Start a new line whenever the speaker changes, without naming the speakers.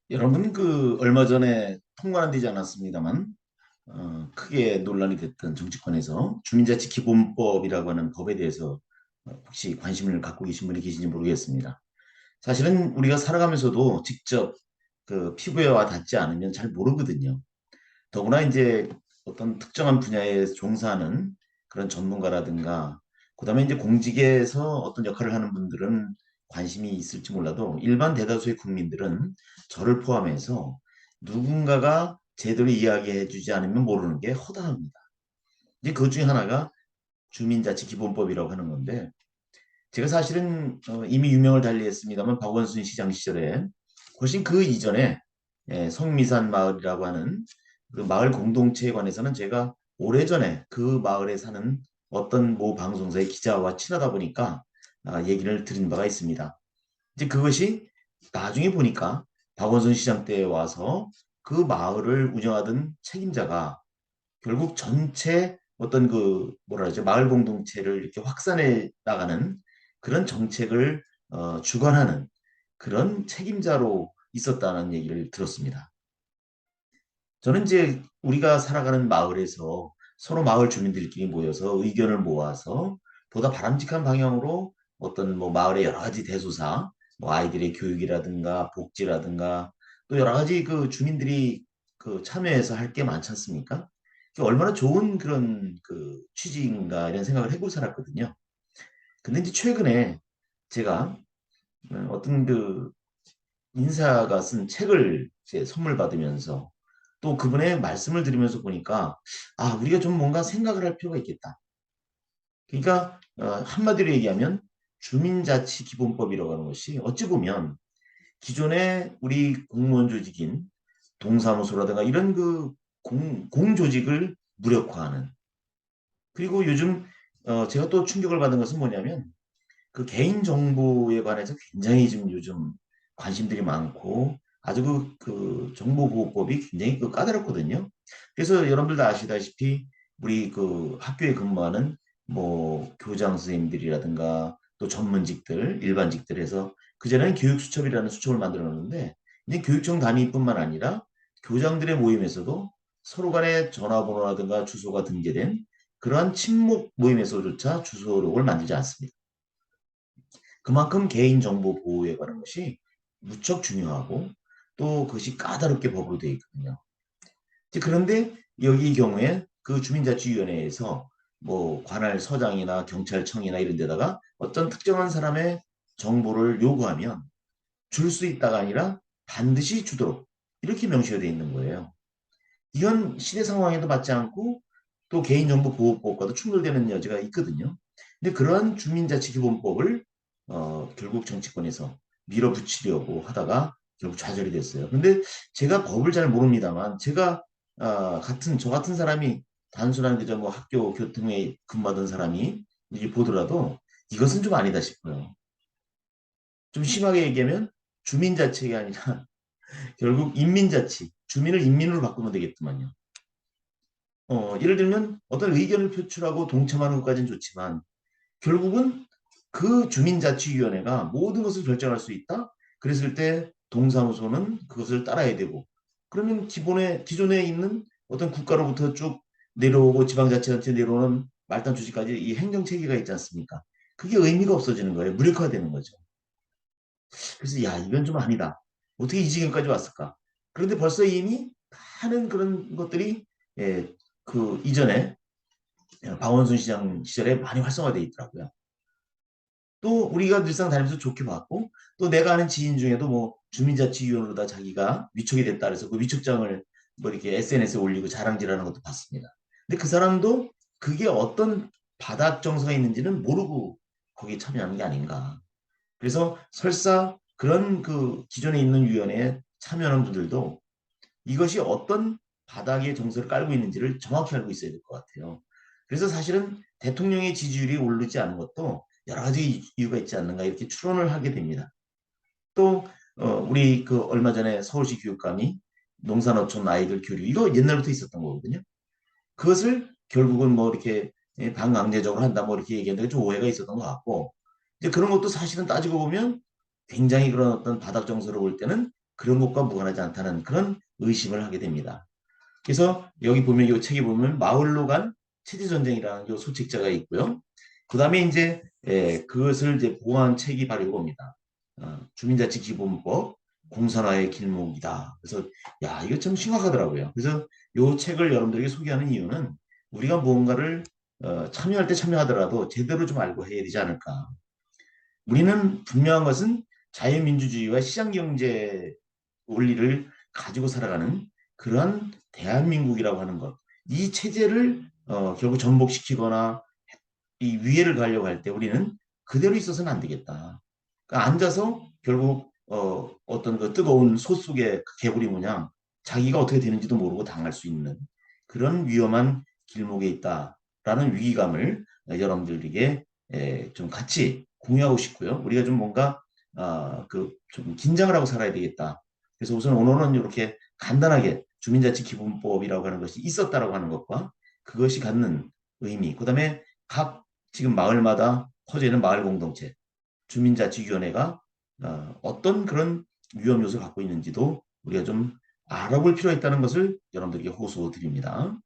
여러분 얼마 전에 통과는 되지 않았습니다만 크게 논란이 됐던 정치권에서 주민자치 기본법이라고 하는 법에 대해서 혹시 관심을 갖고 계신 분이 계신지 모르겠습니다. 사실은 우리가 살아가면서도 직접 피부에 와 닿지 않으면 잘 모르거든요. 더구나 이제 어떤 특정한 분야에 종사하는 그런 전문가라든가 그다음에 이제 공직에서 어떤 역할을 하는 분들은 관심이 있을지 몰라도 일반 대다수의 국민들은 저를 포함해서 누군가가 제대로 이야기해 주지 않으면 모르는 게 허다합니다. 이제 그것 중에 하나가 주민자치기본법이라고 하는 건데 제가 사실은 이미 유명을 달리했습니다만 박원순 시장 시절에 훨씬 그 이전에 성미산 마을이라고 하는 그 마을 공동체에 관해서는 제가 오래전에 그 마을에 사는 어떤 모 방송사의 기자와 친하다 보니까 얘기를 드린 바가 있습니다. 이제 그것이 나중에 보니까 박원순 시장 때 와서 그 마을을 운영하던 책임자가 결국 전체 어떤 뭐라 그러죠? 마을 공동체를 이렇게 확산해 나가는 그런 정책을 주관하는 그런 책임자로 있었다는 얘기를 들었습니다. 저는 이제 우리가 살아가는 마을에서 서로 마을 주민들끼리 모여서 의견을 모아서 보다 바람직한 방향으로 어떤 뭐 마을의 여러 가지 대소사, 뭐 아이들의 교육이라든가 복지라든가 또 여러 가지 그 주민들이 참여해서 할 게 많지 않습니까? 그게 얼마나 좋은 그런 취지인가 이런 생각을 해보고 살았거든요. 근데 이제 최근에 제가 어떤 인사가 쓴 책을 이제 선물 받으면서 또 그분의 말씀을 들으면서 보니까 우리가 좀 뭔가 생각을 할 필요가 있겠다. 그러니까 한마디로 얘기하면 주민자치기본법이라고 하는 것이 어찌 보면 기존의 우리 공무원 조직인 동사무소라든가 이런 공조직을 무력화하는 그리고 요즘 제가 또 충격을 받은 것은 뭐냐면 그 개인정보에 관해서 굉장히 지금 요즘 관심들이 많고 아주 정보보호법이 굉장히 까다롭거든요. 그래서 여러분들도 아시다시피 우리 학교에 근무하는 뭐 교장 선생님들이라든가 또 전문직들, 일반직들에서 그전에는 교육수첩이라는 수첩을 만들어 놓는데 이제 교육청 단위뿐만 아니라 교장들의 모임에서도 서로 간의 전화번호라든가 주소가 등재된 그러한 친목 모임에서조차 주소록을 만들지 않습니다. 그만큼 개인정보 보호에 관한 것이 무척 중요하고 또 그것이 까다롭게 법으로 되어 있거든요. 그런데 여기 경우에 그 주민자치위원회에서 뭐 관할 서장이나 경찰청이나 이런 데다가 어떤 특정한 사람의 정보를 요구하면 줄 수 있다가 아니라 반드시 주도록 이렇게 명시가 되어 있는 거예요. 이건 시대 상황에도 맞지 않고 또 개인정보보호법과도 충돌되는 여지가 있거든요. 근데 그러한 주민자치기본법을 결국 정치권에서 밀어붙이려고 하다가 결국 좌절이 됐어요. 근데 제가 법을 잘 모릅니다만 제가 저 같은 사람이 단순한 그저 뭐 학교 교통에 근무하던 사람이 이게 보더라도 이것은 좀 아니다 싶어요. 좀 심하게 얘기하면 주민자치가 아니라 결국 인민자치, 주민을 인민으로 바꾸면 되겠더만요. 예를 들면 어떤 의견을 표출하고 동참하는 것까지는 좋지만 결국은 그 주민자치위원회가 모든 것을 결정할 수 있다. 그랬을 때 동사무소는 그것을 따라야 되고 그러면 기존에 있는 어떤 국가로부터 쭉 내려오고 지방자치단체 내려오는 말단 조직까지 이 행정 체계가 있지 않습니까? 그게 의미가 없어지는 거예요. 무력화되는 거죠. 그래서 야 이건 좀 아니다. 어떻게 이 지경까지 왔을까? 그런데 벌써 이미 많은 그런 것들이 그 이전에 박원순 시장 시절에 많이 활성화되어 있더라고요. 또 우리가 늘상 다니면서 좋게 봤고 또 내가 아는 지인 중에도 뭐 주민자치위원으로다 자기가 위촉이 됐다 그래서 그 위촉장을 뭐 이렇게 SNS에 올리고 자랑질하는 것도 봤습니다. 근데 그 사람도 그게 어떤 바닥 정서가 있는지는 모르고 거기에 참여하는 게 아닌가. 그래서 설사 그런 기존에 있는 위원회에 참여하는 분들도 이것이 어떤 바닥의 정서를 깔고 있는지를 정확히 알고 있어야 될 것 같아요. 그래서 사실은 대통령의 지지율이 오르지 않은 것도 여러 가지 이유가 있지 않는가 이렇게 추론을 하게 됩니다. 또 우리 얼마 전에 서울시 교육감이 농산어촌 아이들 교류 이거 옛날부터 있었던 거거든요. 그것을 결국은 뭐 이렇게 반강제적으로 한다 뭐 이렇게 얘기했는데 좀 오해가 있었던 것 같고 이제 그런 것도 사실은 따지고 보면 굉장히 그런 어떤 바닥 정서를 볼 때는 그런 것과 무관하지 않다는 그런 의심을 하게 됩니다. 그래서 여기 보면 이 책에 보면 마을로 간 체제 전쟁이라는 요 소책자가 있고요. 그다음에 이제 그것을 이제 보완한 책이 바로 이겁니다. 주민자치기본법 공산화의 길목이다. 그래서 야 이거 참 심각하더라고요. 그래서 이 책을 여러분들에게 소개하는 이유는 우리가 무언가를 참여할 때 참여하더라도 제대로 좀 알고 해야 되지 않을까. 우리는 분명한 것은 자유민주주의와 시장경제 원리를 가지고 살아가는 그런 대한민국이라고 하는 것. 이 체제를 결국 전복시키거나 이 위해를 가려고 할 때 우리는 그대로 있어서는 안 되겠다. 그러니까 앉아서 결국 어떤 그 뜨거운 솥 속의 그 개구리 모양 자기가 어떻게 되는지도 모르고 당할 수 있는 그런 위험한 길목에 있다라는 위기감을 여러분들에게 좀 같이 공유하고 싶고요. 우리가 좀 뭔가 그좀 긴장을 하고 살아야 되겠다. 그래서 우선 오늘은 이렇게 간단하게 주민자치기본법이라고 하는 것이 있었다라고 하는 것과 그것이 갖는 의미, 그다음에 각 지금 마을마다 퍼져 있는 마을 공동체, 주민자치위원회가 어떤 그런 위험 요소를 갖고 있는지도 우리가 좀 알아볼 필요가 있다는 것을 여러분들에게 호소드립니다.